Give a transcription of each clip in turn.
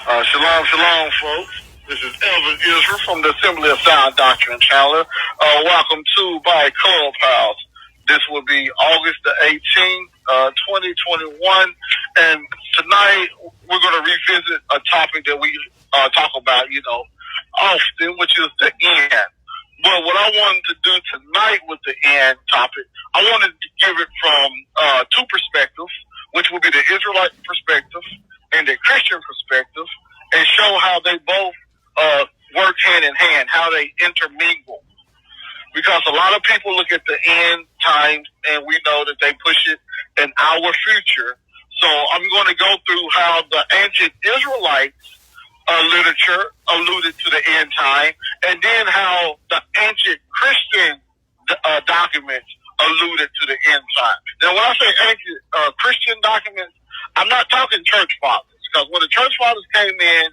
Shalom, shalom, folks. This is Elvin Israel from the Assembly of Sound Doctrine in Chandler. Welcome to by Clubhouse. This will be August the 18th, 2021. And tonight we're going to revisit a topic that we talk about, often, which is the end. But what I wanted to do tonight with the end topic, I wanted to give it from two perspectives, which will be the Israelite perspective and the Christian perspective, and show how they both work hand in hand, how they intermingle. Because a lot of people look at the end times, and we know that they push it in our future. So I'm going to go through how the ancient Israelites literature alluded to the end time, and then how the ancient Christian documents alluded to the end time. Now, when I say ancient Christian documents, I'm not talking church fathers, because when the church fathers came in,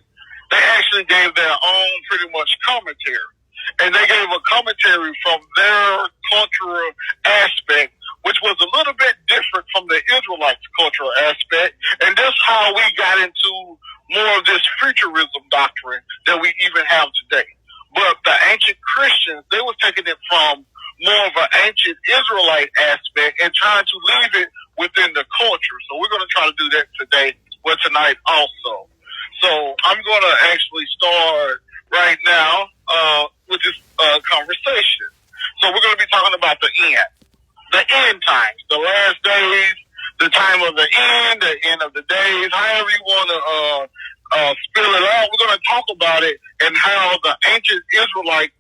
they actually gave their own pretty much commentary. And they gave a commentary from their cultural aspect, which was a little bit different from the Israelites' cultural aspect. And that's how we got into more of this futurism doctrine that we even have today. But the ancient Christians, they were taking it from more of an ancient Israelite aspect and trying to leave it within the culture. So we're going to try to do that today, tonight also. So I'm going to actually start right now with this conversation. So we're going to be talking about the end times, the last days, the time of the end of the days, however you want to spill it out. We're going to talk about it and how the ancient Israelite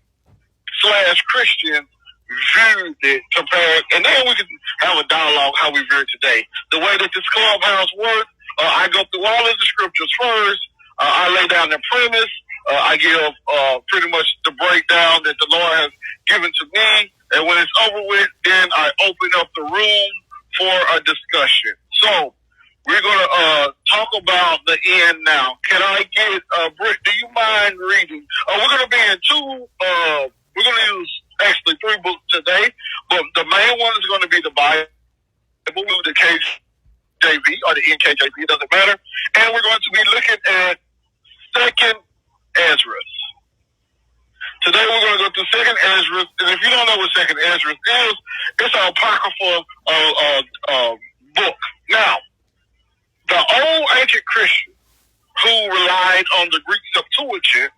/ Christians viewed it compared, and then we can have a dialogue how we view it today. The way that this Clubhouse works, I go through all of the scriptures first. I lay down the premise. I give pretty much the breakdown that the Lord has given to me. And when it's over with, then I open up the room for a discussion. So we're going to talk about the end now. Can I get Britt? Do you mind reading? We're going to be in we're going to use actually 3 books today, but the main one is going to be the Bible, the KJV or the NKJV, it doesn't matter. And we're going to be looking at 2nd Ezra. Today we're going to go through 2nd Ezra, and if you don't know what 2nd Ezra is, it's an apocryphal book. Now, the old ancient Christians who relied on the Greek Septuagint,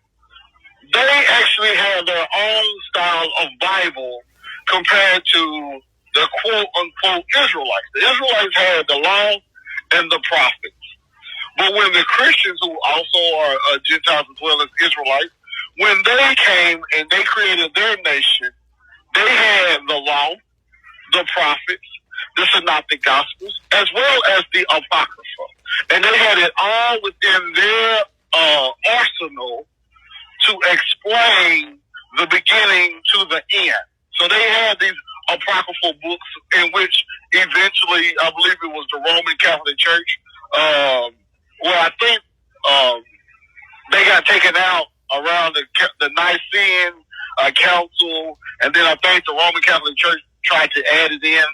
they actually had their own style of Bible compared to the quote-unquote Israelites. The Israelites had the law and the prophets. But when the Christians, who also are Gentiles as well as Israelites, when they came and they created their nation, they had the law, the prophets, the synoptic gospels, as well as the Apocrypha. And they had it all within their arsenal to explain the beginning to the end. So they had these apocryphal books in which eventually, I believe it was the Roman Catholic Church, I think they got taken out around the Nicene Council, and then I think the Roman Catholic Church tried to add it in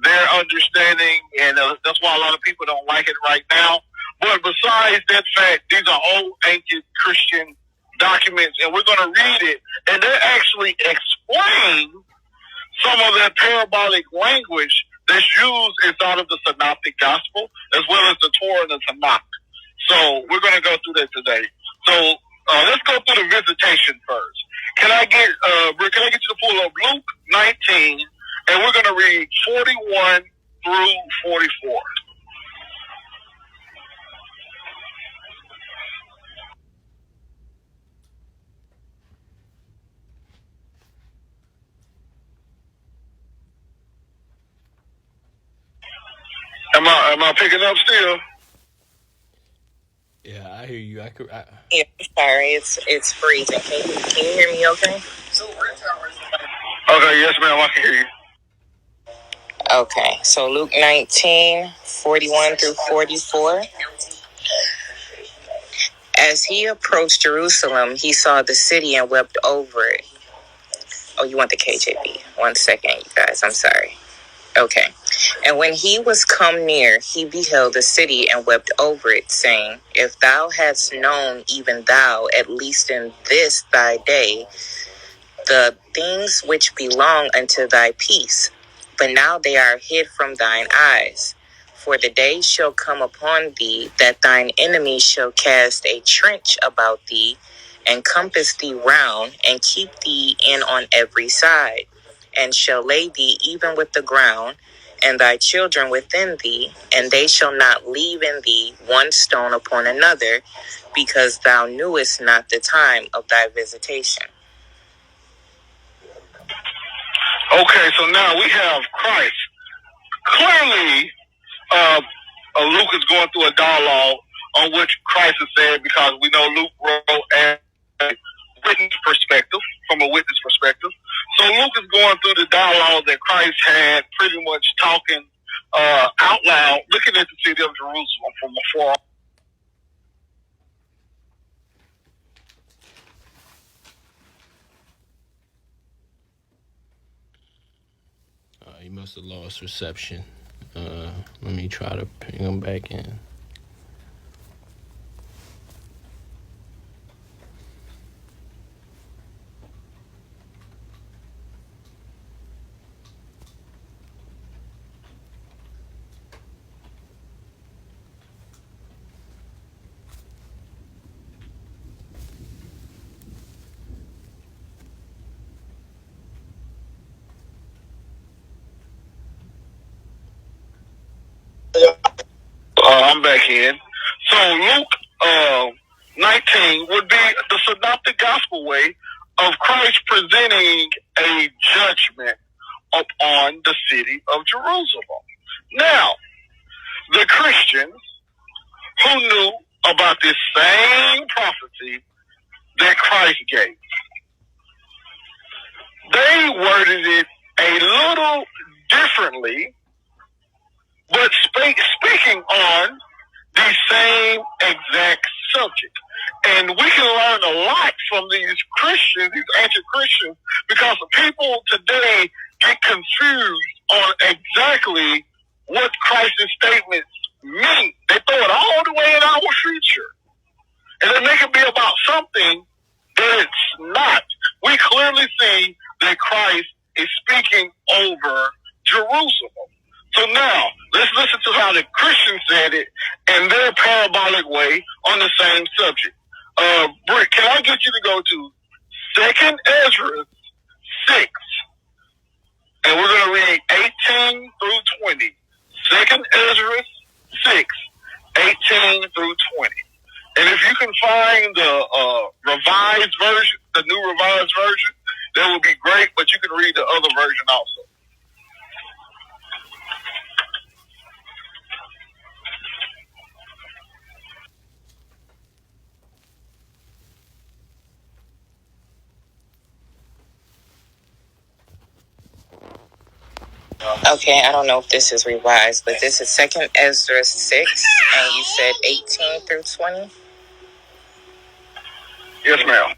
their understanding, and that's why a lot of people don't like it right now. But besides that fact, these are old ancient Christian documents, and we're going to read it, and they actually explain some of that parabolic language that's used inside of the Synoptic Gospel, as well as the Torah and the Tanakh. So we're going to go through that today. So let's go through the visitation first. Can I get you to pull up Luke 19, and we're going to read 41 through 44. Am I picking up still? Yeah, I hear you. Yeah, sorry, it's freezing. Can you hear me okay? Okay, yes ma'am, I can hear you. Okay, so Luke 19, 41 through 44. As he approached Jerusalem, he saw the city and wept over it. Oh, you want the KJV? 1 second, you guys. I'm sorry. Okay. And when he was come near, he beheld the city and wept over it, saying, If thou hadst known, even thou, at least in this thy day, the things which belong unto thy peace, but now they are hid from thine eyes. For the day shall come upon thee that thine enemies shall cast a trench about thee, and compass thee round, and keep thee in on every side, and shall lay thee even with the ground, and thy children within thee, and they shall not leave in thee one stone upon another, because thou knewest not the time of thy visitation. Okay, so now we have Christ. Clearly, Luke is going through a dialogue on which Christ is saying, because we know Luke wrote a witness perspective, from a witness perspective. So Luke is going through the dialogue that Christ had, pretty much talking out loud, looking at the city of Jerusalem from afar. He must have lost reception. Let me try to bring him back in. I'm back in. So Luke 19 would be the synoptic gospel way of Christ presenting a judgment upon the city of Jerusalem. Now, the Christians who knew about this same prophecy that Christ gave, they worded it a little differently, but speaking on the same exact subject. And we can learn a lot from these Christians, these ancient Christians, because the people today get confused on exactly what Christ's statements mean. They throw it all the way in our future. And they make it be about something that it's not. We clearly see that Christ is speaking over Jerusalem. So now, let's listen to how the Christians said it in their parabolic way on the same subject. Britt, can I get you to go to 2nd Ezra 6, and we're going to read 18 through 20. 2nd Ezra 6, 18 through 20. And if you can find the revised version, the new revised version, that would be great, but you can read the other version also. Okay, I don't know if this is revised, but this is 2nd Ezra 6, and you said 18 through 20? Yes, ma'am.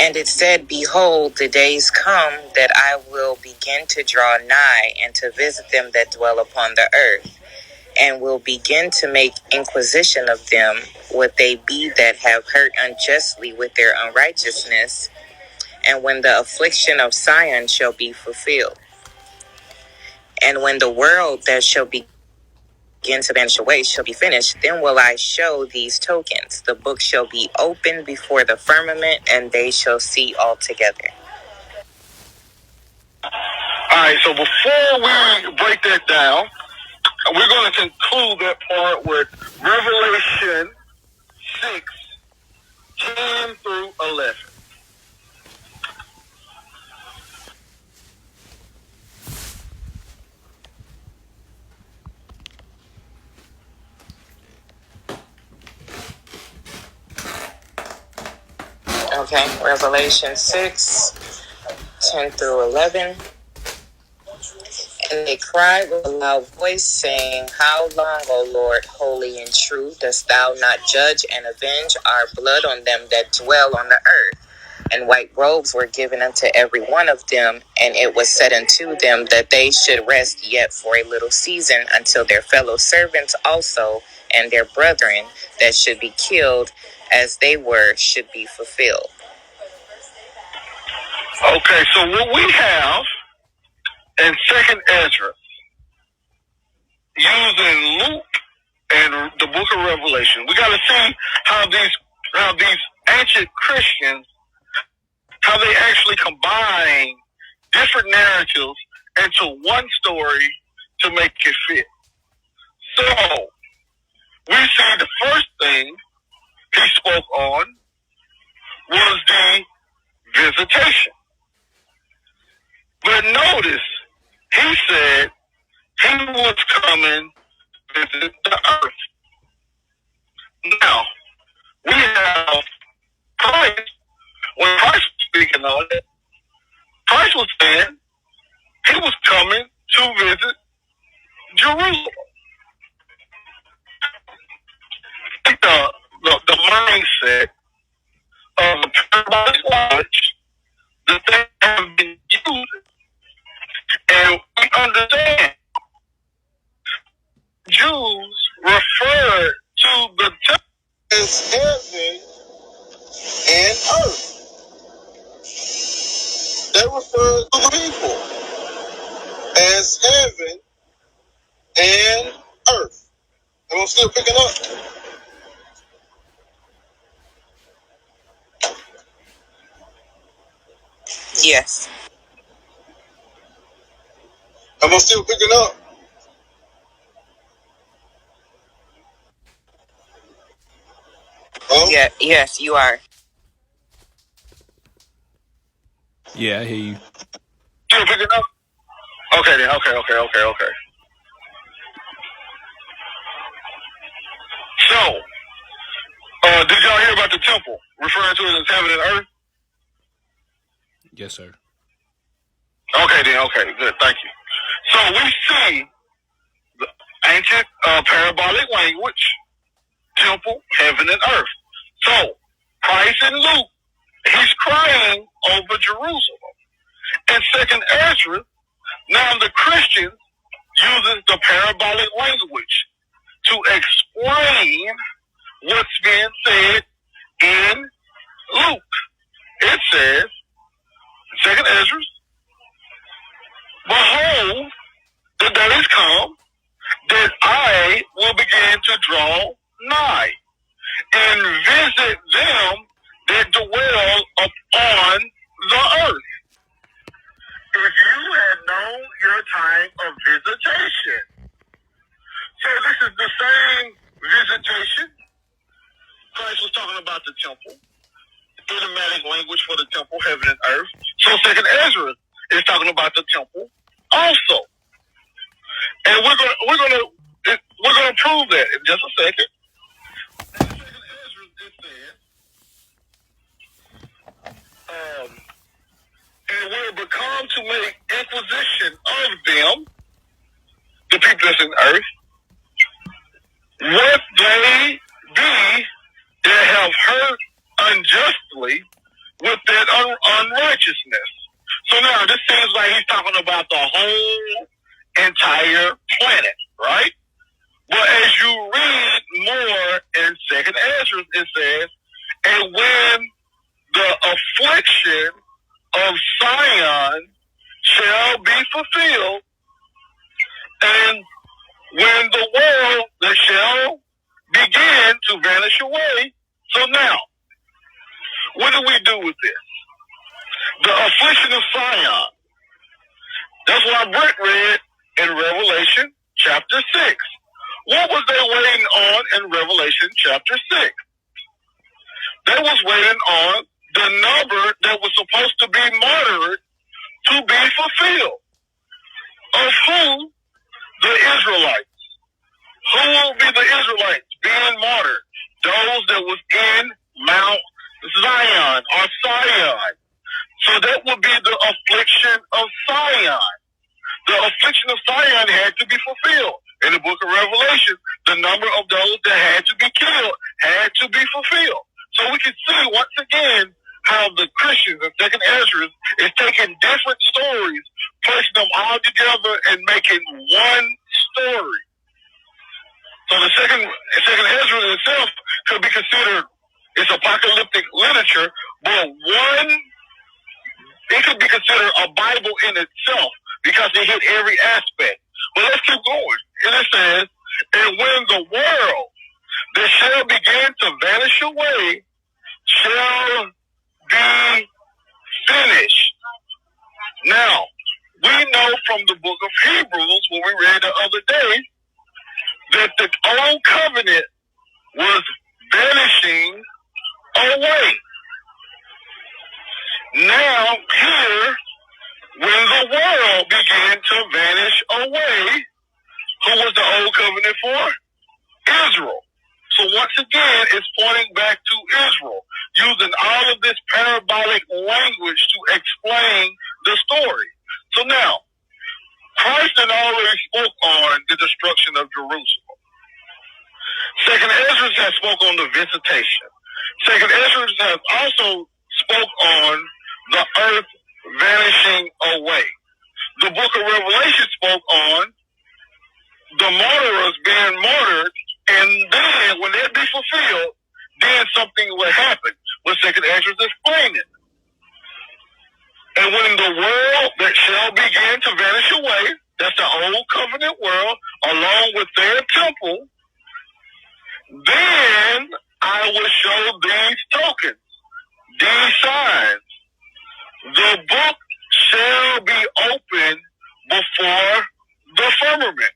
And it said, Behold, the days come that I will begin to draw nigh and to visit them that dwell upon the earth, and will begin to make inquisition of them, what they be that have hurt unjustly with their unrighteousness, and when the affliction of Sion shall be fulfilled. And when the world that shall begin to vanish away shall be finished, then will I show these tokens. The book shall be opened before the firmament, and they shall see altogether. All right, so before we break that down, we're going to conclude that part with Revelation 6, 10 through 11. Okay, Revelation 6, 10 through 11. And they cried with a loud voice, saying, How long, O Lord, holy and true, dost thou not judge and avenge our blood on them that dwell on the earth? And white robes were given unto every one of them, and it was said unto them that they should rest yet for a little season, until their fellow servants also and their brethren that should be killed as they were should be fulfilled. Okay, so what we have in 2nd Ezra, using Luke and the book of Revelation, we got to see how these ancient Christians, how they actually combine different narratives into one story to make it fit. So we see the first thing he spoke on was the visitation. But notice, he said he was coming to visit the earth. Now, we have Christ. When Christ was speaking on it, Christ was saying he was coming to visit Jerusalem. The mindset of the parabolic language that they have been using. And we understand Jews refer to the temple as heaven and earth. They refer to the people as heaven and earth. Am I still picking up? Yes. Am I still picking up? Oh? Yeah, yes, you are. Yeah, I hear you. Still picking up? Okay then, okay. So, did y'all hear about the temple, referring to it as heaven and earth? Yes, sir. Okay then, okay, good, thank you. So we see the ancient parabolic language, temple, heaven and earth. So, Christ in Luke, he's crying over Jerusalem. In 2nd Ezra, now the Christians uses the parabolic language to explain what's being said in Luke. It says, 2nd Ezra, behold, the days come that I will begin to draw nigh and visit them that dwell upon the earth. If you had known your time of visitation. So this is the same visitation. Christ was talking about the temple, idiomatic language for the temple, heaven and earth. So 2nd Ezra is talking about the temple also. And we're gonna prove that in just a second. In 2nd Ezra, it says, and will become to make inquisition of them, the people that's in earth, what they be that have hurt unjustly with that unrighteousness. So now this seems like he's talking about the whole entire planet, right? But as you read more in 2nd Ezra, it says, and when the affliction of Zion shall be fulfilled, and when the world that shall begin to vanish away. So now, what do we do with this? The affliction of Zion. That's what Britt read in Revelation chapter 6. What was they waiting on in Revelation chapter 6? They was waiting on the number that was supposed to be martyred to be fulfilled. Of who? The Israelites. Who will be the Israelites being martyred? Those that was in Mount Zion or Sion. So that would be the affliction of Sion. The affliction of Sion had to be fulfilled. In the book of Revelation, the number of those that had to be killed had to be fulfilled. So we can see once again how the Christians in Second Ezra is taking different stories, placing them all together and making one story. So the second Ezra itself could be considered, it's apocalyptic literature, but it could be considered a Bible in itself because it hit every aspect. But let's keep going. And it says, and when the world that shall begin to vanish away shall be finished. Now, we know from the book of Hebrews, when we read the other day, that the old covenant was vanishing away. Now, here, when the world began to vanish away, who was the old covenant for? Israel. So once again, it's pointing back to Israel, using all of this parabolic language to explain the story. So now, Christ had already spoke on the destruction of Jerusalem. Second Ezra has spoke on the visitation. Second Ezra has also spoke on the earth vanishing away. The book of Revelation spoke on the martyrs being martyred, and then when that be fulfilled, then something will happen. What Second Ezra is explaining. And when the world that shall begin to vanish away, that's the old covenant world, along with their temple, then I will show these tokens, these signs. The book shall be opened before the firmament,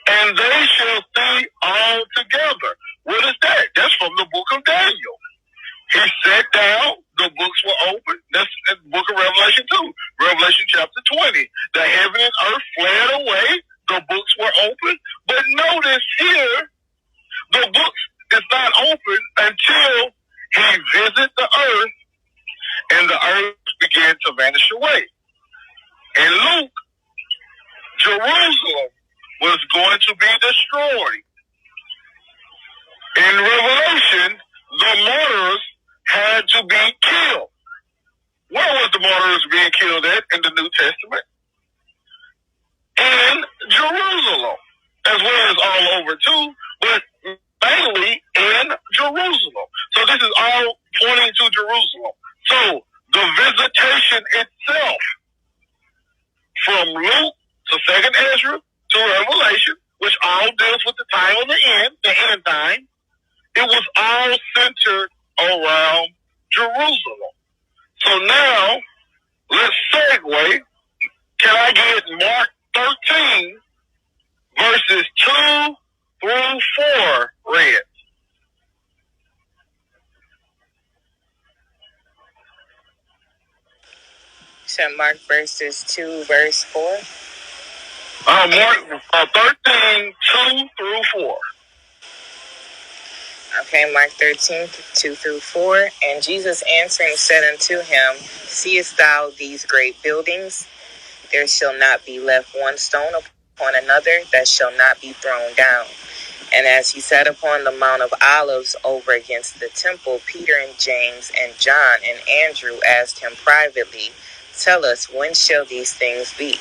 and they shall see all together. What is that? That's from the book of Daniel. He sat down, the books were open. That's in the book of Revelation 2, Revelation chapter 20. The heaven and earth fled away, the books were open. But notice here, the books is not open until he visits the earth, and the earth began to vanish away. In Luke, Jerusalem was going to be destroyed. In Revelation, the martyrs had to be killed. Where was the martyrs being killed at in the New Testament? In Jerusalem, as well as all over too, but mainly in Jerusalem. So this is all pointing to Jerusalem. So the visitation itself, from Luke to Second Ezra to Revelation, which all deals with the time of the end time, it was all centered around Jerusalem. So now, let's segue. Can I get Mark 13, verses 2 through 4 read? So Mark verses 2, verse 4? Mark 13, 2 through 4. Okay, Mark 13, 2 through 4. And Jesus answering said unto him, Seest thou these great buildings? There shall not be left one stone upon another that shall not be thrown down. And as he sat upon the Mount of Olives over against the temple, Peter and James and John and Andrew asked him privately, Tell us, when shall these things be?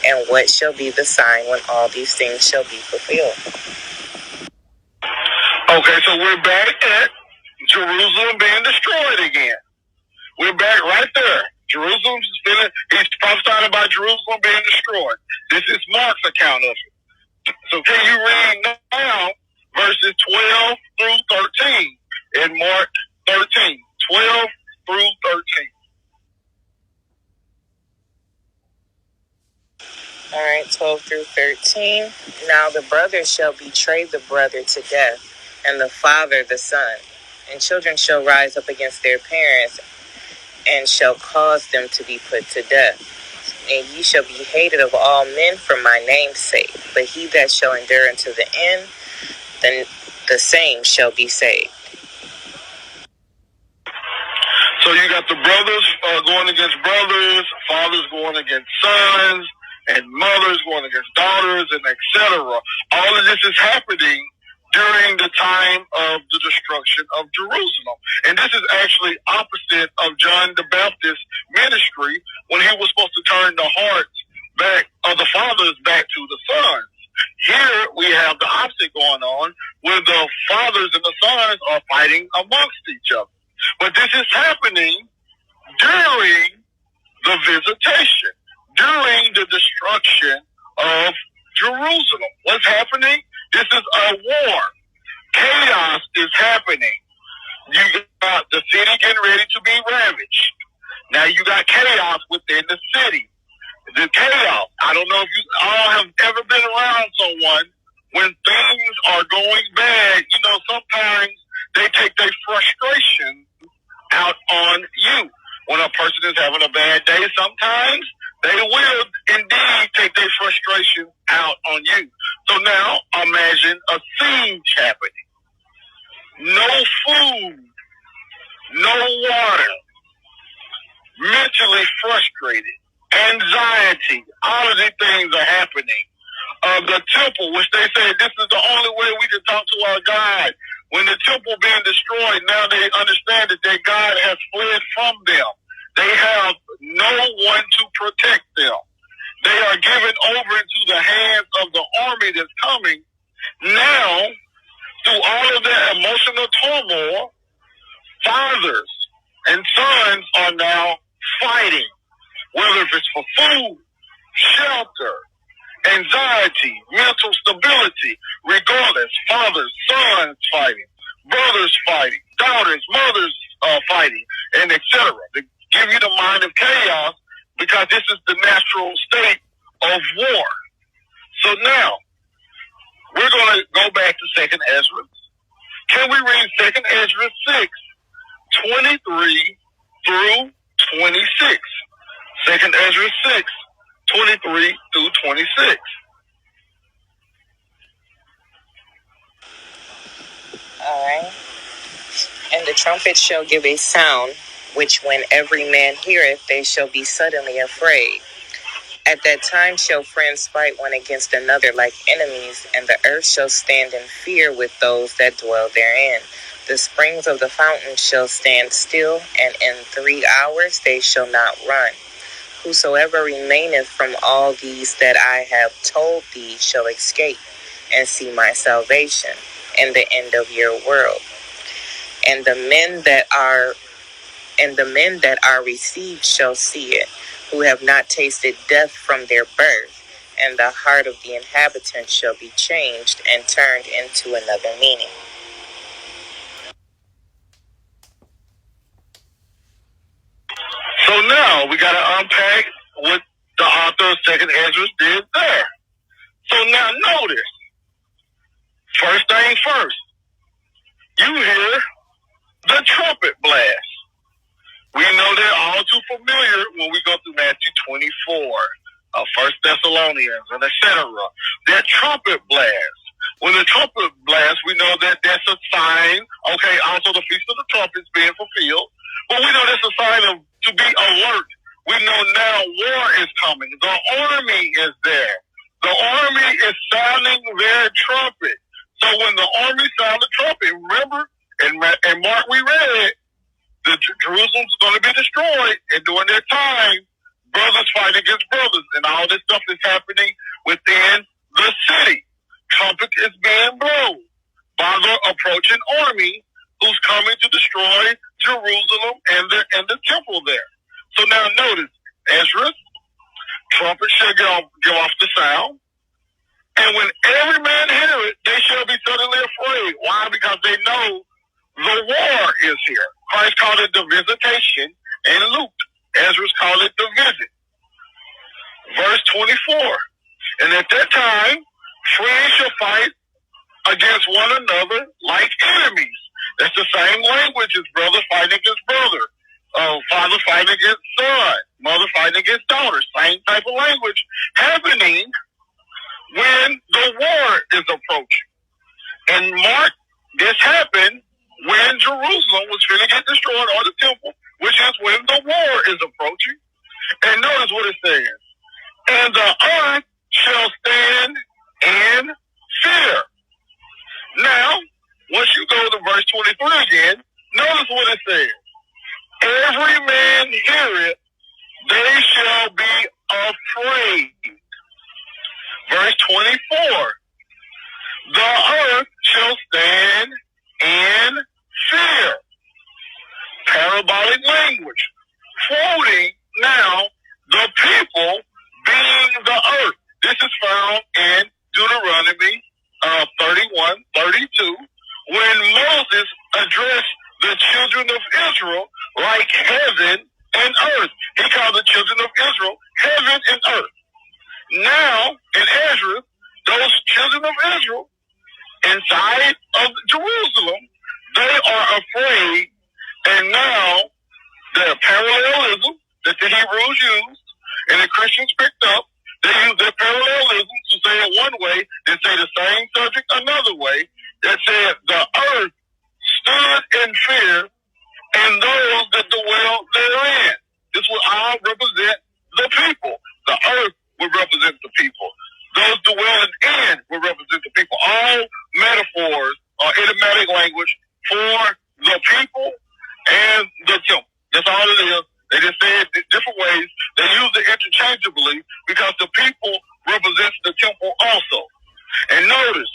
And what shall be the sign when all these things shall be fulfilled? Okay, so we're back at Jerusalem being destroyed again. We're back right there. He's prophesying about Jerusalem being destroyed. This is Mark's account of it. So can you read now verses 12 through 13 in Mark 13, 12 through 13. All right, 12 through 13. Now the brother shall betray the brother to death, and the father the son. And children shall rise up against their parents, and shall cause them to be put to death. And ye shall be hated of all men for my name's sake. But he that shall endure unto the end, then the same shall be saved. So you got the brothers going against brothers, fathers going against sons, and mothers going against daughters, and etc. All of this is happening during the time of the destruction of Jerusalem. And this is actually opposite of John the Baptist's ministry when he was supposed to turn the hearts back of the fathers back to the sons. Here we have the opposite going on where the fathers and the sons are fighting amongst each other. But this is happening during the visitation, during the destruction of Jerusalem. What's happening? This is a war. Chaos is happening. You got the city getting ready to be ravaged. Now you got chaos within the city. The chaos. I don't know if you all have ever been around someone when things are going bad. You know, sometimes they take their frustration out on you. When a person is having a bad day, sometimes they will indeed take their frustration out on you. So now imagine a siege happening. No food, no water, mentally frustrated, anxiety, all of these things are happening. The temple, which they say this is the only way we can talk to our God. When the temple being destroyed, now they understand that their God has fled from them. They have no one to protect them. They are given over into the hands of the army that's coming. Now, through all of that emotional turmoil, fathers and sons are now fighting, whether if it's for food, shelter, anxiety, mental stability, regardless, fathers, sons fighting, brothers fighting, daughters, mothers fighting, and etc. To give you the mind of chaos, because this is the natural state of war. So now, we're going to go back to 2nd Ezra. Can we read 2nd Ezra 6, 23 through 26? 2nd Ezra 6, 23 through 26. All right. And the trumpet shall give a sound, which when every man heareth, they shall be suddenly afraid. At that time shall friends fight one against another like enemies, and the earth shall stand in fear with those that dwell therein. The springs of the fountain shall stand still, and in 3 hours they shall not run. Whosoever remaineth from all these that I have told thee shall escape, and see my salvation, and the end of your world. And the men that are received shall see it, who have not tasted death from their birth, and the heart of the inhabitants shall be changed and turned into another meaning. So now we got to unpack what the author of 2nd Ezra did there. So now notice, first thing first, you hear the trumpet blast. We know they're all too familiar when we go through Matthew 24, 1 Thessalonians, and etc. That trumpet blast. When the trumpet blasts, we know that that's a sign. Okay, also the Feast of the Trumpets being fulfilled. But we know that's a sign of to be alert. We know now war is coming. The army is there. The army is sounding their trumpet. So when the army sounds the trumpet, remember, in Mark we read, Jerusalem's going to be destroyed, and during that time, brothers fight against brothers, and all this stuff is happening within the city. Trumpet is being blown by the approaching army who's coming to destroy Jerusalem and the temple there. So now notice, Ezra, trumpet shall give off the sound, and when every man hear it, they shall be suddenly afraid. Why? Because they know the war is here. Christ called it the visitation in Luke. Ezra's called it the visit. Verse 24. And at that time, friends shall fight against one another like enemies. That's the same language as brother fighting against brother. Father fighting against son. Mother fighting against daughter. Same type of language happening when the war is approaching. And Mark, this happened when Jerusalem was going to get destroyed, or the temple, which is when the war is approaching. And notice what it says. And the earth shall stand in fear. Now, 3 again. Notice what it says. Every man heareth, they shall be afraid. Verse 24. The earth shall stand in fear. Parabolic language. Quoting now the people being the earth. This is found in Deuteronomy 31:32, when Moses addressed the children of Israel like heaven and earth. He called the children of Israel heaven and earth. Now, in Ezra, those children of Israel inside of Jerusalem, they are afraid, and now the parallelism that the Hebrews used and the Christians picked up, they use their parallelism to say it one way, then say the same subject another way, that said the earth stood in fear and those that dwell therein. This will all represent the people. The earth will represent the people. Those dwelling in will represent the people. All metaphors are idiomatic language for the people and the temple. That's all it is. They just say it different ways. They use it interchangeably because the people represents the temple also. And notice,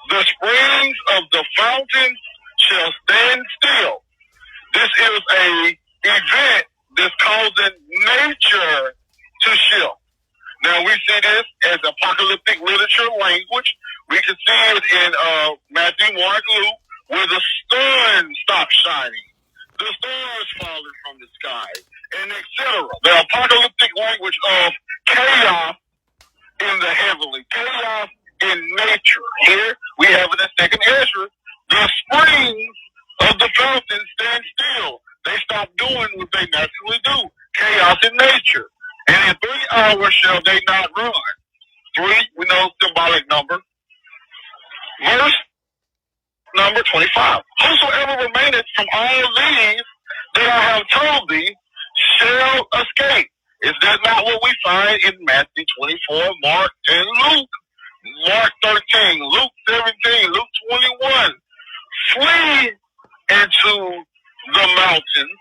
the springs of the fountains shall stand still. This is a event that's causing nature to shift. Now we see this as apocalyptic literature language. We can see it in Matthew, Mark, Luke, where the sun stops shining, the stars falling from the sky, and etc. The apocalyptic language of chaos in the heavenly, chaos in nature. Here we have in the second Ezra, the springs of the fountain stand still. They stop doing what they naturally do. Chaos in nature. And in 3 hours shall they not run. 3, we know, symbolic number. Verse number 25. Whosoever remaineth from all these that I have told thee shall escape. Is that not what we find in Matthew 24, Mark, and Luke? Mark 13, Luke 17, Luke 21. Flee into the mountains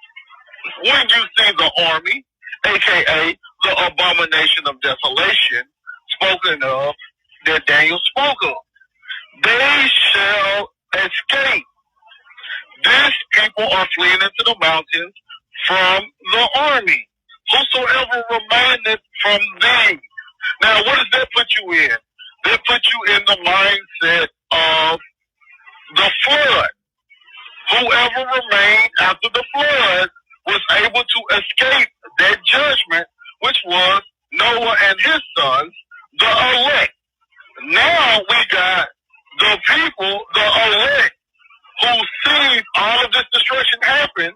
when you see the army, a.k.a. the abomination of desolation, spoken of, that Daniel spoke of. They shall escape. These people are fleeing into the mountains from the army. Whosoever remaineth from thee. Now, what does that put you in? That puts you in the mindset of the flood. Whoever remained after the flood was able to escape that judgment, which was Noah and his sons, the elect. Now we got the people, the elect, who see all of this destruction happen.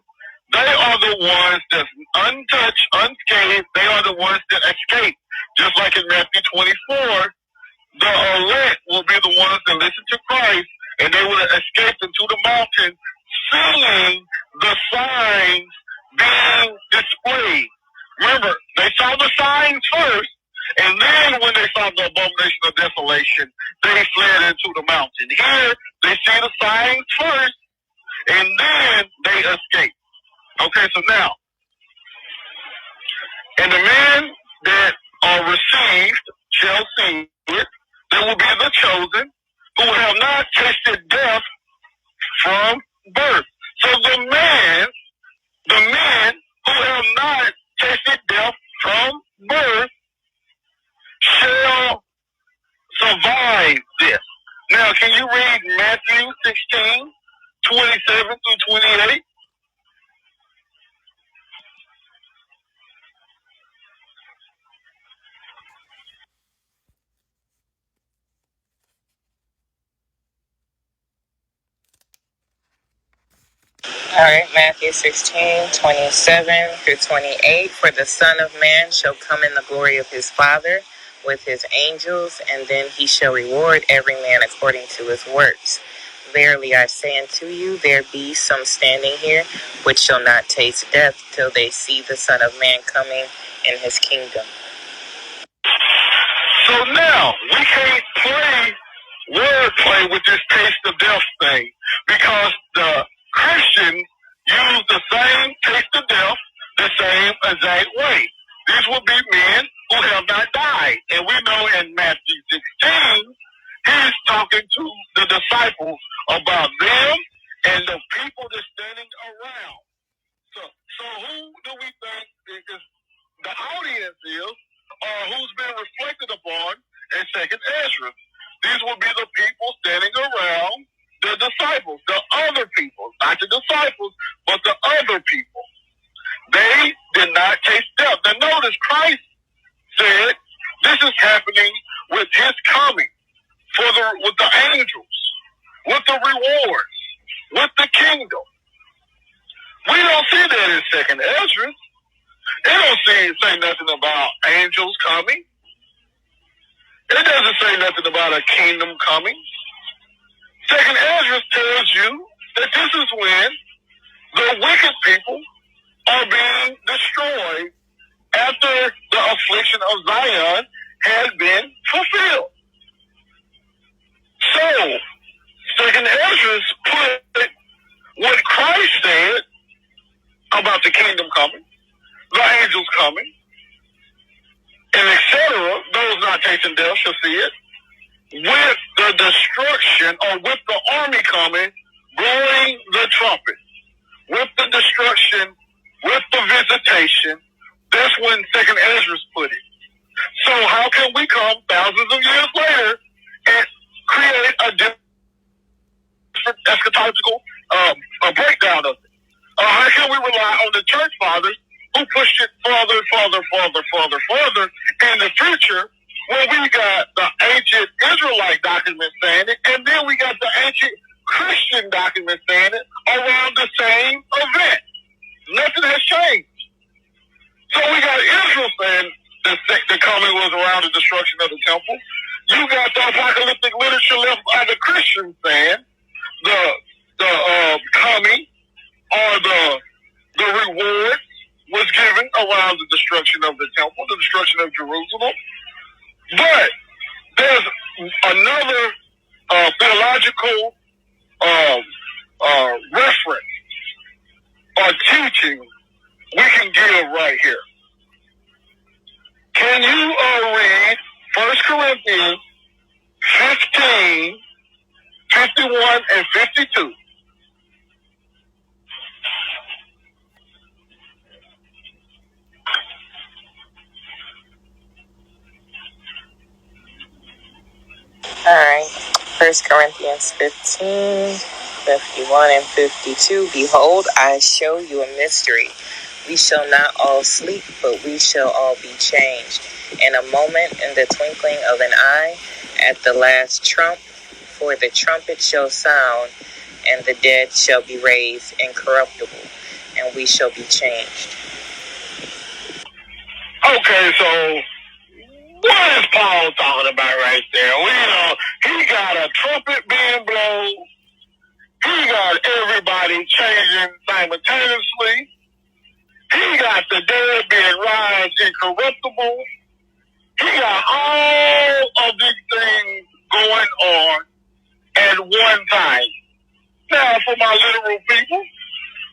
They are the ones that's untouched, unscathed. They are the ones that escape. Just like in Matthew 24, the elect will be the ones that listen to Christ, and they will escape into the mountain, seeing the signs being displayed. Remember, they saw the signs first, and then when they saw the abomination of desolation, they fled into the mountain. Here, they see the signs first, and then they escape. Okay, so now, and the men that are received shall see it. They will be the chosen, who have not tasted death from birth. So the men who have not tasted death from birth shall survive this. Now, can you read Matthew 16, 27 through 28? All right, Matthew 16, 27 through 28. For the Son of Man shall come in the glory of his Father with his angels, and then he shall reward every man according to his works. Verily I say unto you, there be some standing here which shall not taste death till they see the Son of Man coming in his kingdom. So now, we can't play wordplay with this taste of death thing, because the same exact way. These will be men who have not died. And we know in Matthew 16, he's talking to the disciples about them and the people that's standing around. So who do we think is the audience is, or who's been reflected upon in Second Ezra? These will be the people standing around the disciples, the other people, not the disciples, but the other people. They did not taste death. Now notice Christ said this is happening with his coming with the angels, with the rewards, with the kingdom. We don't see that in Second Ezra. It don't say nothing about angels coming. It doesn't say nothing about a kingdom coming. Second Ezra tells you that this is when the wicked people are being destroyed after the affliction of Zion has been fulfilled. So, Second Ezra put what Christ said about the kingdom coming, the angels coming, and etc., those not tasting death shall see it, with the destruction, or with the army coming, blowing the trumpet, with the destruction, with the visitation. That's when Second Ezra put it. So how can we come thousands of years later and create a different eschatological breakdown of it? How can we rely on the church fathers who pushed it further in the future, when we got the ancient Israelite documents saying it, and then we got the ancient Christian documents saying it around the same event? Nothing has changed. So we got Israel saying the coming was around the destruction of the temple. You got the apocalyptic literature left by the Christians saying the coming or the reward was given around the destruction of the temple, the destruction of Jerusalem. But there's another theological reference or teaching we can give right here. Can you read 1 Corinthians 15, 51 and 52? All right. 1 Corinthians 15, 51 and 52. Behold, I show you a mystery. We shall not all sleep, but we shall all be changed. In a moment, in the twinkling of an eye, at the last trump, for the trumpet shall sound, and the dead shall be raised incorruptible, and we shall be changed. Okay, so what is Paul talking about right there? He got a trumpet being blown. He got everybody changing simultaneously. He got the dead being raised incorruptible. He got all of these things going on at one time. Now, for my literal people,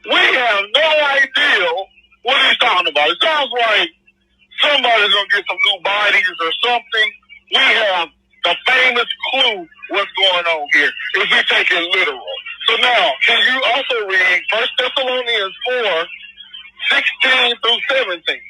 we have no idea what he's talking about. It sounds like somebody's going to get some new bodies or something. We have the famous clue what's going on here if we take it literal. So now, can you also read 1 Thessalonians 4, 16 through 17?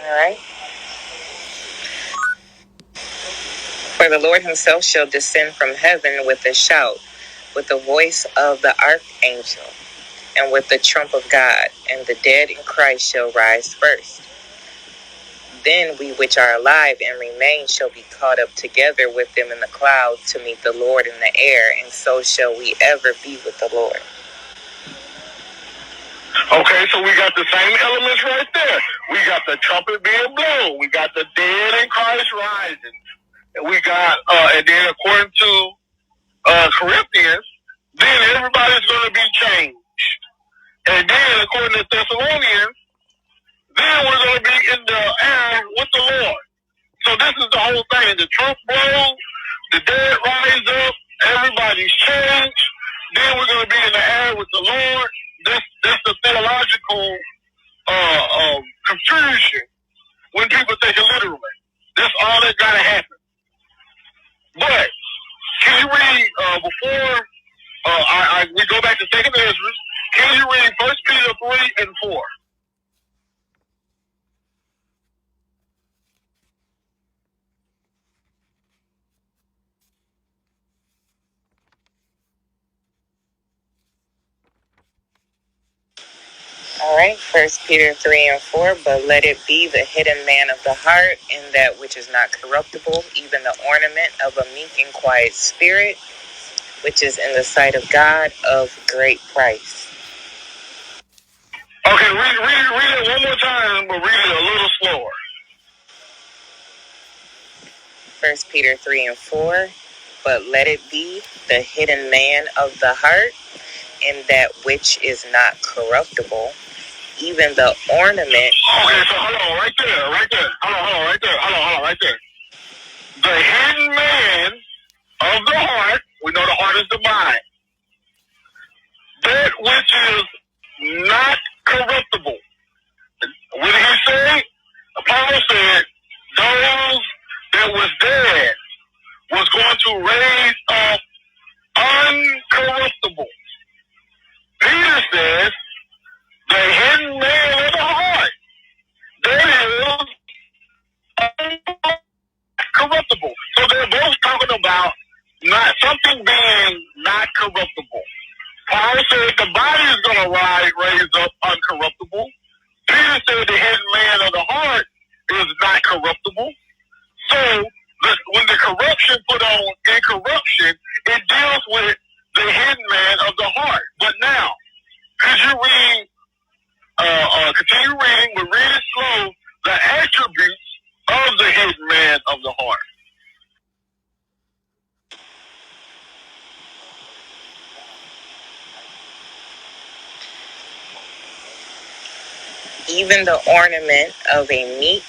All right. For the Lord himself shall descend from heaven with a shout, with the voice of the archangel, and with the trump of God, and the dead in Christ shall rise first. Then we which are alive and remain shall be caught up together with them in the clouds to meet the Lord in the air, and so shall we ever be with the Lord. Okay, so we got the same elements right there. We got the trumpet being blown. We got the dead in Christ rising. And we got, and then according to Corinthians, then everybody's going to be changed. And then according to Thessalonians, then we're going to be in the air with the Lord. So this is the whole thing. The trump blows, the dead rise up, everybody's changed. Then we're going to be in the air with the Lord. That's the theological confusion when people take it literally. That's all that got to happen. But can you read before we go back to Second Ezra? Can you read 1 Peter 3 and 4? All right, First Peter 3 and 4. But let it be the hidden man of the heart, in that which is not corruptible, even the ornament of a meek and quiet spirit, which is in the sight of God of great price. Okay, read it one more time, but read it a little slower. First Peter 3 and 4. But let it be the hidden man of the heart, in that which is not corruptible, even the ornament. Okay, so hold on, right there. Hold on, right there. The hidden man of the heart, we know the heart is the mind, that which is not corruptible. What did he say? Paul said, those that was dead was going to raise up uncorruptible. Peter says, the hidden man of the heart, that is corruptible. So they're both talking about not something being not corruptible. Paul said the body is going to raise up uncorruptible. Peter said the hidden man of the heart is not corruptible. So when the corruption put on incorruption, it deals with the hidden man of the heart. But now, could you read, continue reading, but read it slow, the attributes of the hidden man of the heart. Even the ornament of a meek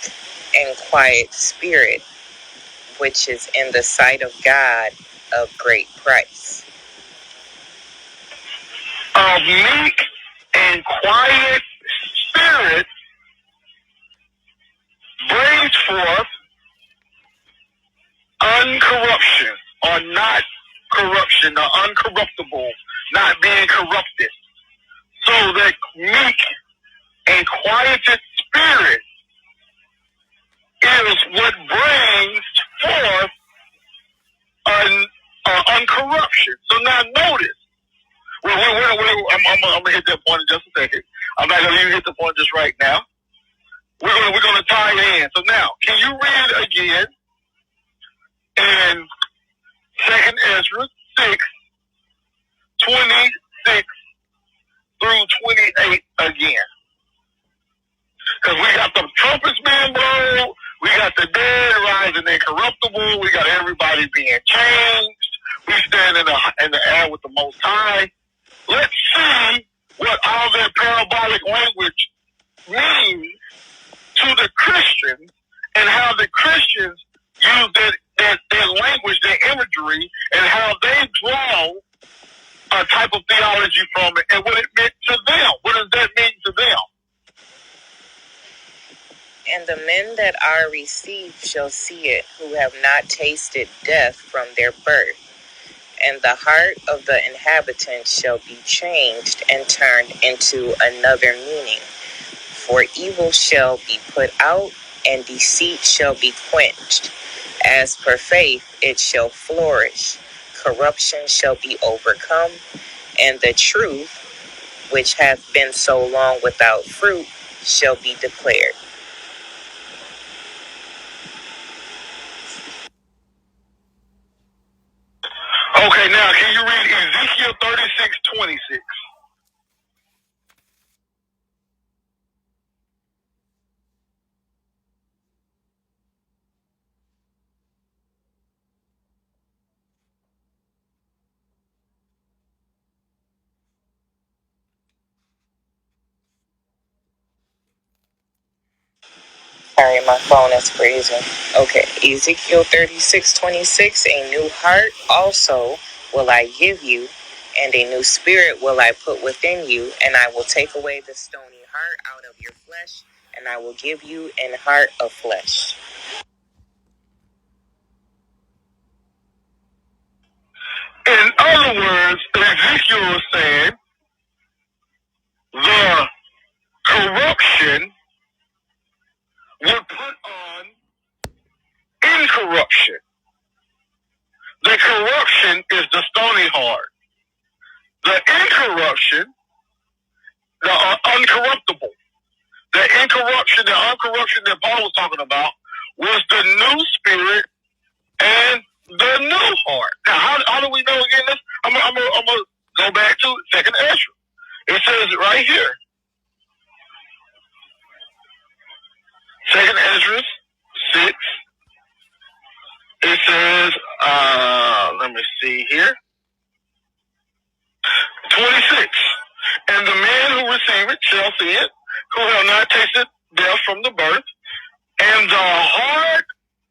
and quiet spirit, which is in the sight of God of great price. A meek and quiet spirit brings forth uncorruption, or not corruption, or uncorruptible, not being corrupted. So that meek and quieted spirit is what brings forth uncorruption. So now notice, I'm gonna hit that point in just a second. I'm not gonna even hit the point just right now. We're gonna tie it in. So now, can you read again in Second Ezra 6:26 through 28 again? Because we got the trumpets being blown, we got the dead rising incorruptible, we got everybody being changed, we stand in the air with the Most High. Let's see what all that parabolic language means to the Christians, and how the Christians use their language, their imagery, and how they draw a type of theology from it, and what it meant to them. What does that mean to them? And the men that are received shall see it, who have not tasted death from their birth. And the heart of the inhabitants shall be changed and turned into another meaning. For evil shall be put out, and deceit shall be quenched. As per faith it shall flourish. Corruption shall be overcome, and the truth, which hath been so long without fruit, shall be declared. Okay, now can you read Ezekiel 36:26? sorry, my phone is freezing. Okay, Ezekiel 36:26, a new heart also will I give you, and a new spirit will I put within you, and I will take away the stony heart out of your flesh, and I will give you an heart of flesh. In other words, Ezekiel is saying the corruption would put on incorruption. The corruption is the stony heart. The incorruption, the uncorruptible. The incorruption, the uncorruption that Paul was talking about was the new spirit and the new heart. Now, how do we know again this? I'm gonna go back to Second Ezra. It says it right here. Second Ezra 6. It says, let me see here. 26. And the man who receiveth shall see it, who have not tasted death from the birth, and the heart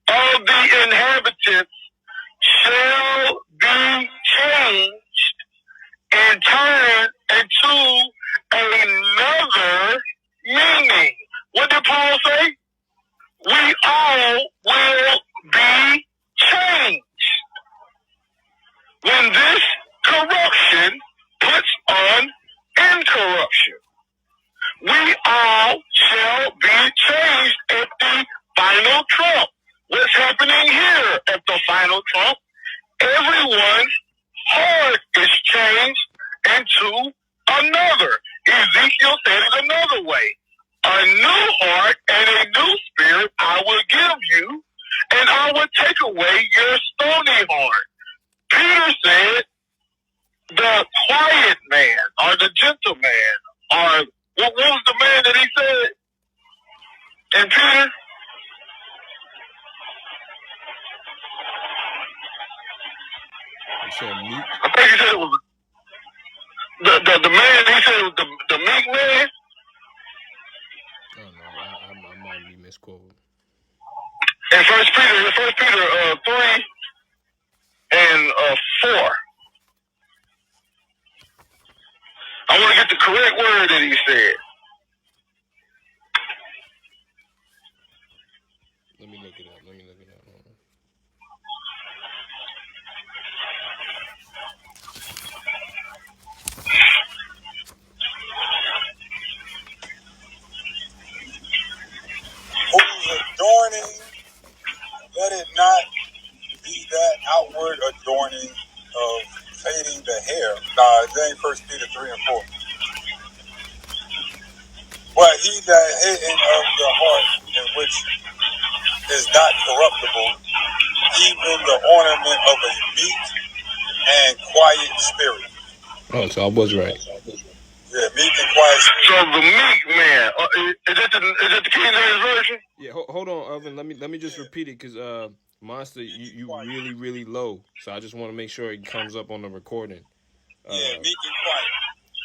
of the inhabitants shall be changed and turned into another meaning. What did Paul say? We all will be changed. When this corruption puts on incorruption, we all shall be changed at the final trump. What's happening here at the final trump? Everyone's heart is changed into another. Ezekiel said it another way. A new heart and a new spirit I will give you, and I will take away your stony heart. Peter said, the quiet man, or the gentle man, or what was the man that he said? And Peter? You said meek? I think he said it was the man, he said it was the meek man. Oh, no, I might be misquoted. In First Peter 3 and 4. I want to get the correct word that he said. Let me look it up. Whose adorning, let it not be that outward adorning of fading the hair. Nah, it ain't 1 Peter 3 and 4. But he that hidden of the heart, in which is not corruptible, even the ornament of a meek and quiet spirit. Oh, so I was right. Yeah, meek and quiet spirit. So the meek man, is that the King James Version? Yeah, hold on, Elvin. Let me just repeat it, because Monster, you really, really low. So I just want to make sure it comes up on the recording. Yeah, meek and quiet.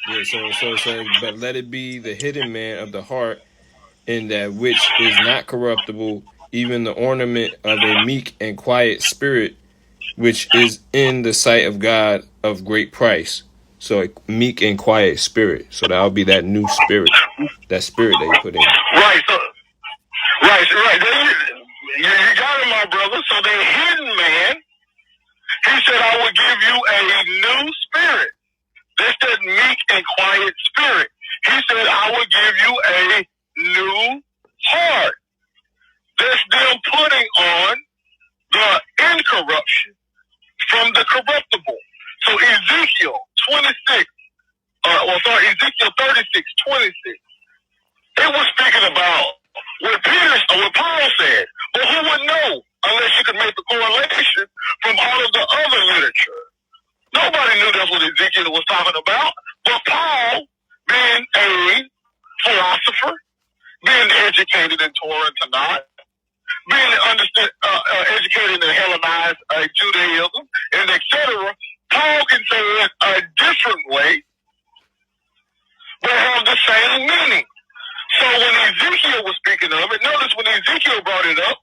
Yeah, so it says, but let it be the hidden man of the heart, in that which is not corruptible, even the ornament of a meek and quiet spirit, which is in the sight of God of great price. So a meek and quiet spirit. So that'll be that new spirit, that spirit that you put in. Right. So, right. You got it, my brother. So the hidden man, he said, I will give you a new spirit. That's that meek and quiet spirit. He said, I will give you a new heart. That's them putting on the incorruption from the corruptible. So Ezekiel 26, Ezekiel 36:26. It was speaking about what Paul said. But who would know unless you could make the correlation from all of the other literature? Nobody knew that's what Ezekiel was talking about. But Paul, being a philosopher, being educated in Torah and Tanakh, being educated in Hellenized Judaism, and etc., Paul can say it a different way, but have the same meaning. So when Ezekiel was speaking speaking of it. Notice when Ezekiel brought it up,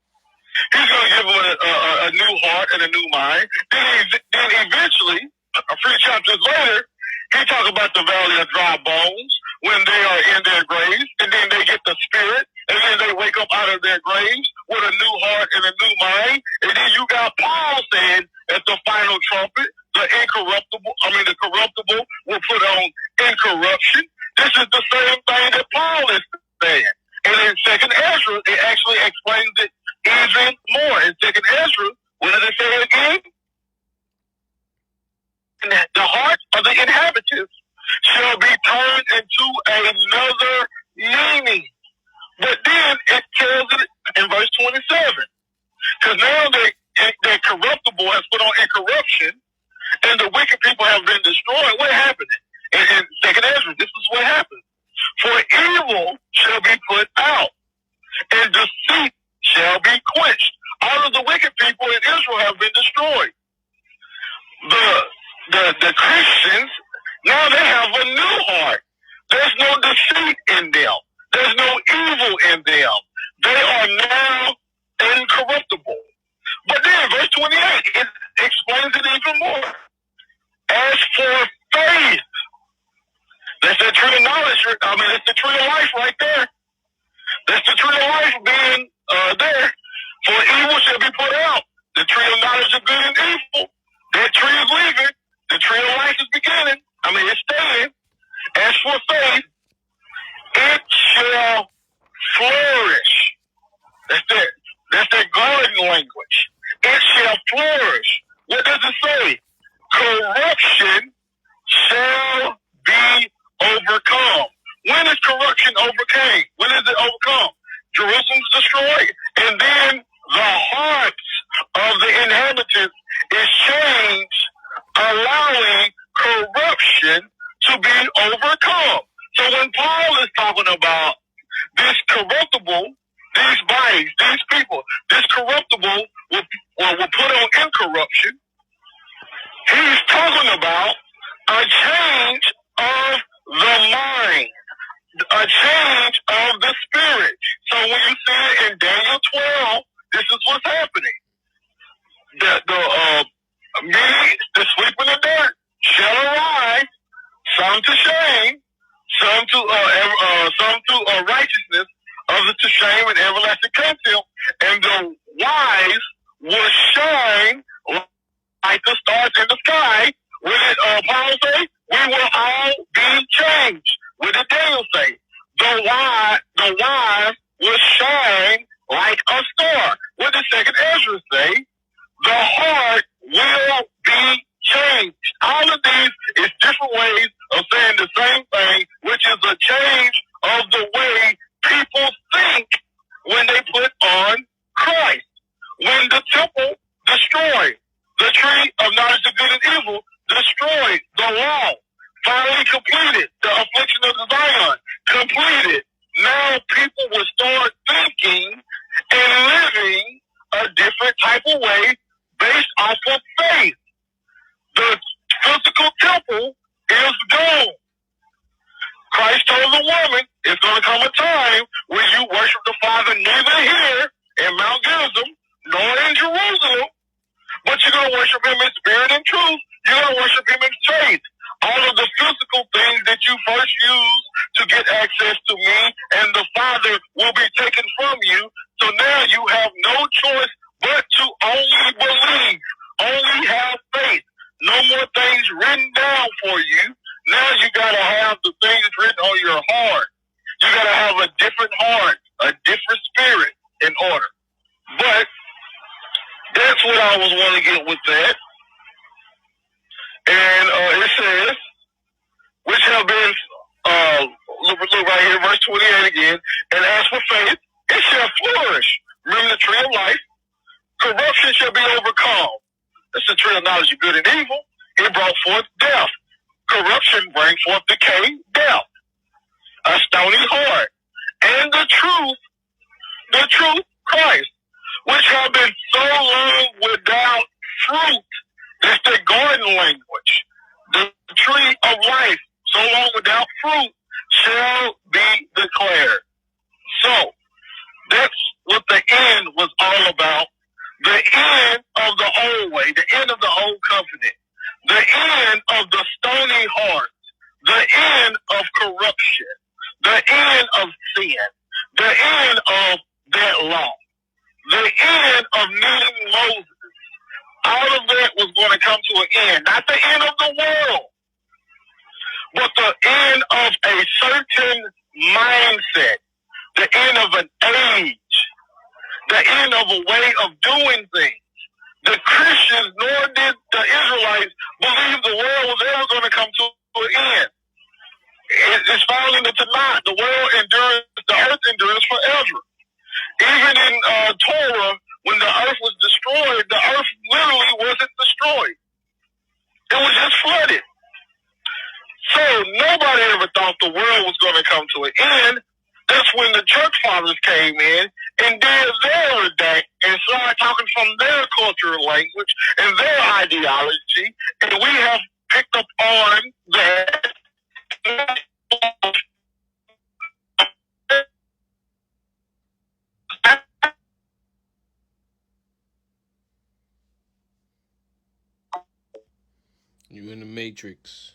he's going to give them a new heart and a new mind. Then eventually, a few chapters later, he talks about the valley of dry bones when they are in their graves, and then they get the spirit, and then they wake up out of their graves with a new heart and a new mind. And then you got Paul saying at the final trumpet, the corruptible will put on incorruption. This is the same thing that Paul is saying. And in 2nd Ezra, it actually explains it even more. In 2nd Ezra, what does it say again? The heart of the inhabitants shall be turned into another meaning. But then it tells it in verse 27. Because now that corruptible has put on incorruption, and the wicked people have been destroyed. What happened? In 2nd Ezra, this is what happened. For evil shall be put out, and deceit shall be quenched. All of the wicked people in Israel have been destroyed. The Christians, now they have a new heart. There's no deceit in them. There's no evil in them. They are now incorruptible. But then verse 28, it explains it even more. As for faith, that's the tree of knowledge. It's the tree of life right there. That's the tree of life being there. For evil shall be put out. The tree of knowledge of good and evil. That tree is leaving. The tree of life is beginning. It's staying. As for faith, it shall flourish. That's that garden language. It shall flourish. What does it say? Corruption shall be overcome. When is corruption overcame? When is it overcome? Jerusalem's destroyed, and then the hearts of the inhabitants is changed, allowing corruption to be overcome. So when Paul is talking about this corruptible, these bodies, these people, this corruptible will put on incorruption, he's talking about a change of the mind, a change of the spirit. So when you see it in Daniel 12, this is what's happening. Many that sleep in the dirt shall arise, some to shame, some to righteousness, others to shame and everlasting contempt, and the wise will shine like the stars in the sky. What did Paul say? We will all be changed. What did Daniel say? The wise will shine like a star. What did 2nd Ezra say? The heart will be changed. All of these is different ways of saying the same thing, which is a change of the way people think when they put on Christ. When the temple destroyed, the tree of knowledge of good and evil destroyed, the law finally completed, the affliction of Zion completed. Now people will start thinking and living a different type of way based off of faith. The physical temple is gone. Christ told the woman, it's going to come a time when you worship the Father neither here in Mount Gerizim nor in Jerusalem, but you're going to worship him in spirit and truth. You're going to worship him in faith. All of the physical things that you first used to get access to me and the Father will be taken from you. So now you have no choice but to only believe, only have faith. No more things written down for you. Now you got to have the things written on your heart. You got to have a different heart, a different spirit in order. But that's what I was wanting to get with that. And it says, which have been, look right here, verse 28 again, and as for faith, it shall flourish. Remember the tree of life? Corruption shall be overcome. That's the tree of knowledge of good and evil. It brought forth death. Corruption brings forth decay, death. A stony heart. And the truth, Christ, which have been so long without fruit. That's the garden language. The tree of life, so long without fruit, shall be declared. So, what the end was all about. The end of the old way, the end of the old covenant, the end of the stony heart, the end of corruption, the end of sin, the end of that law, the end of needing Moses. All of that was going to come to an end. Not the end of the world, but the end of a certain mindset, the end of an age, the end of a way of doing things. The Christians, nor did the Israelites, believe the world was ever going to come to an end. It's falling into Tanakh. The world endures, the earth endures forever. Even in Torah, when the earth was destroyed, the earth literally wasn't destroyed. It was just flooded. So nobody ever thought the world was going to come to an end. That's when the church fathers came in and did their day and started talking from their cultural language and their ideology, and we have picked up on that. You in the Matrix.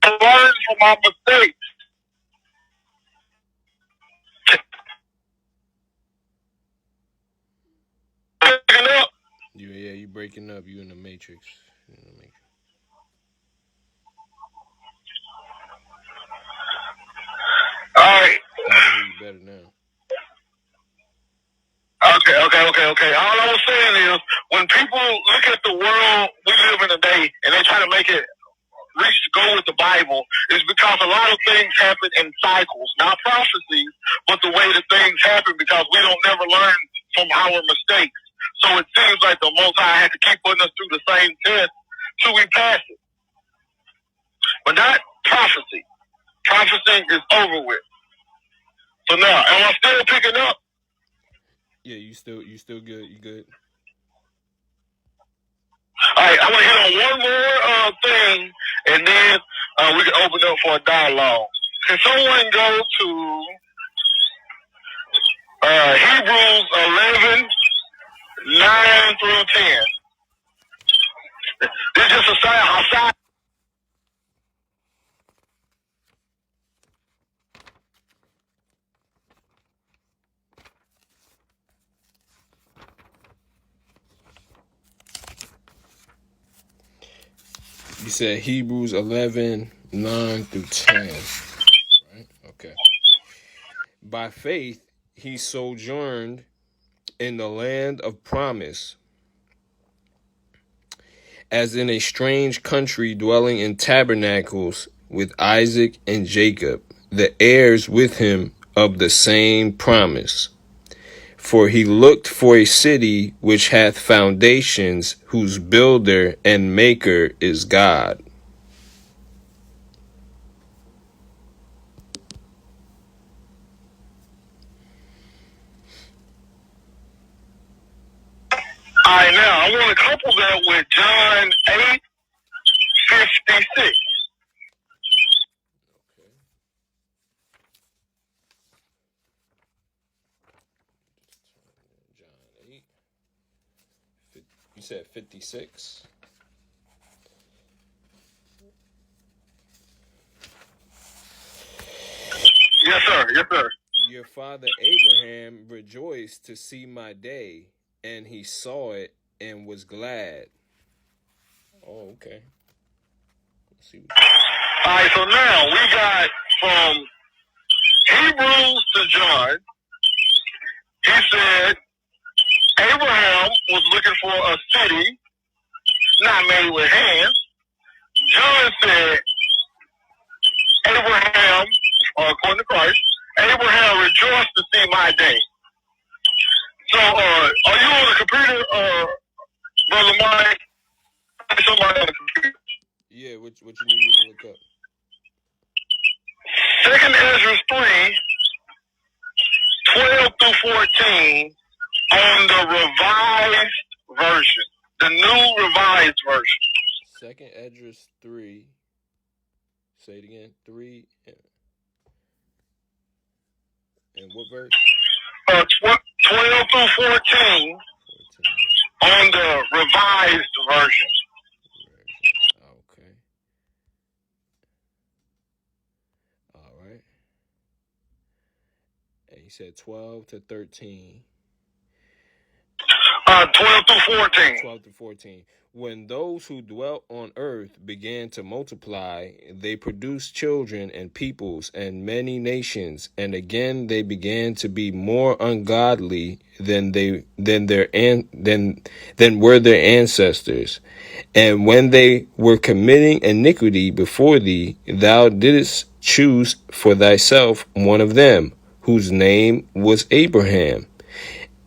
I learned from my mistakes. Yeah, you breaking up. You in the Matrix. All right. I can hear you better now. Okay. All I was saying is, when people look at the world we live in today and they try to make it go with the Bible, is because a lot of things happen in cycles, not prophecies, but the way that things happen, because we don't never learn from our mistakes. So it seems like the Most High had to keep putting us through the same test till we pass it. But not prophecy. Prophecy is over with. So now, am I still picking up? Yeah, you still good. You good. All right, I'm going to hit on one more thing, and then we can open up for a dialogue. Can someone go to Hebrews 11, 9 through 10? This is just a side. You said Hebrews 11, 9 through 10. Right? Okay. By faith, he sojourned in the land of promise, as in a strange country, dwelling in tabernacles with Isaac and Jacob, the heirs with him of the same promise. For he looked for a city which hath foundations, whose builder and maker is God. All right, now I want to couple that with John 8:56. John 8. You said 56? Yes, sir. Your father Abraham rejoiced to see my day, and he saw it and was glad. Oh, okay. Let's see. All right, so now we got from Hebrews to John. He said Abraham was looking for a city not made with hands. John said Abraham, according to Christ, Abraham rejoiced to see my day. So, are you on the computer, Brother Mike? Somebody on the computer. Yeah, what you need me to look up? 2nd Ezra 3, 12 through 14, on the revised version, the new revised version. 2nd Ezra 3. Say it again. 3. And what verse? 12 through 14 on the revised version. Okay. All right. And you said 12 to 13. 12 through 14. 12 to 14. When those who dwelt on earth began to multiply, they produced children and peoples and many nations, and again they began to be more ungodly than were their ancestors. And when they were committing iniquity before thee, thou didst choose for thyself one of them, whose name was Abraham,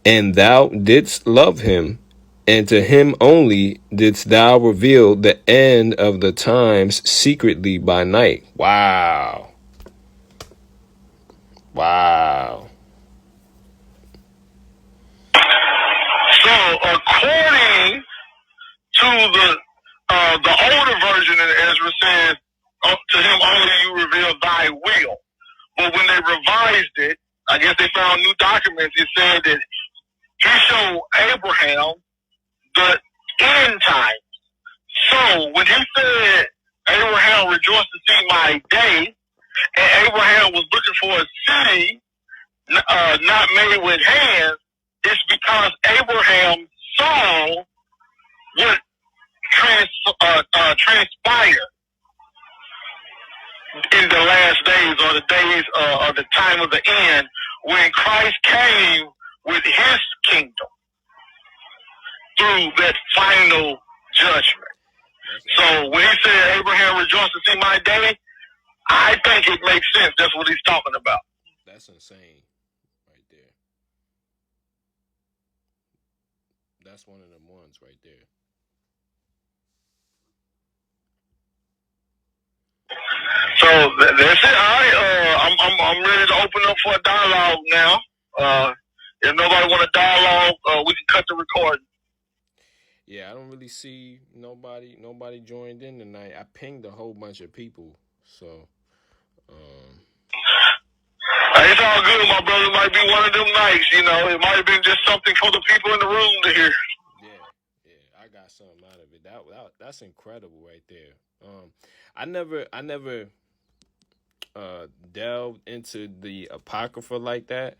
and thou didst love him, and to him only didst thou reveal the end of the times secretly by night. Wow. Wow. So according to the older version of Ezra says, to him only you reveal thy will. But when they revised it, I guess they found new documents. It said that he showed Abraham the end time. So when he said, Abraham rejoiced to see my day, and Abraham was looking for a city not made with hands, it's because Abraham saw what transpired in the last days, or the days of the time of the end, when Christ came with his kingdom through that final judgment. So when he said Abraham rejoiced to see my day, I think it makes sense. That's what he's talking about. That's insane right there. That's one of them ones right there. So that's it. All right. I'm ready to open up for a dialogue now. If nobody want to dialogue, we can cut the recording. Yeah, I don't really see nobody joined in tonight. I pinged a whole bunch of people, so it's all good, my brother. It might be one of them nights, you know. It might have been just something for the people in the room to hear. Yeah, I got something out of it. That's incredible right there. I never delved into the Apocrypha like that,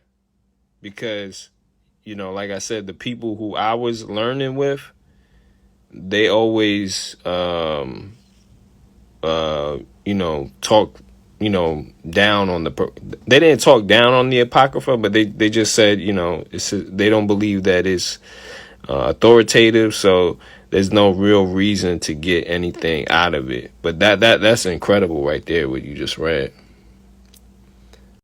because, you know, like I said, the people who I was learning with, they always talk, down on they didn't talk down on the Apocrypha, but they just said, they don't believe that it's authoritative, so there's no real reason to get anything out of it. But that's incredible right there, what you just read.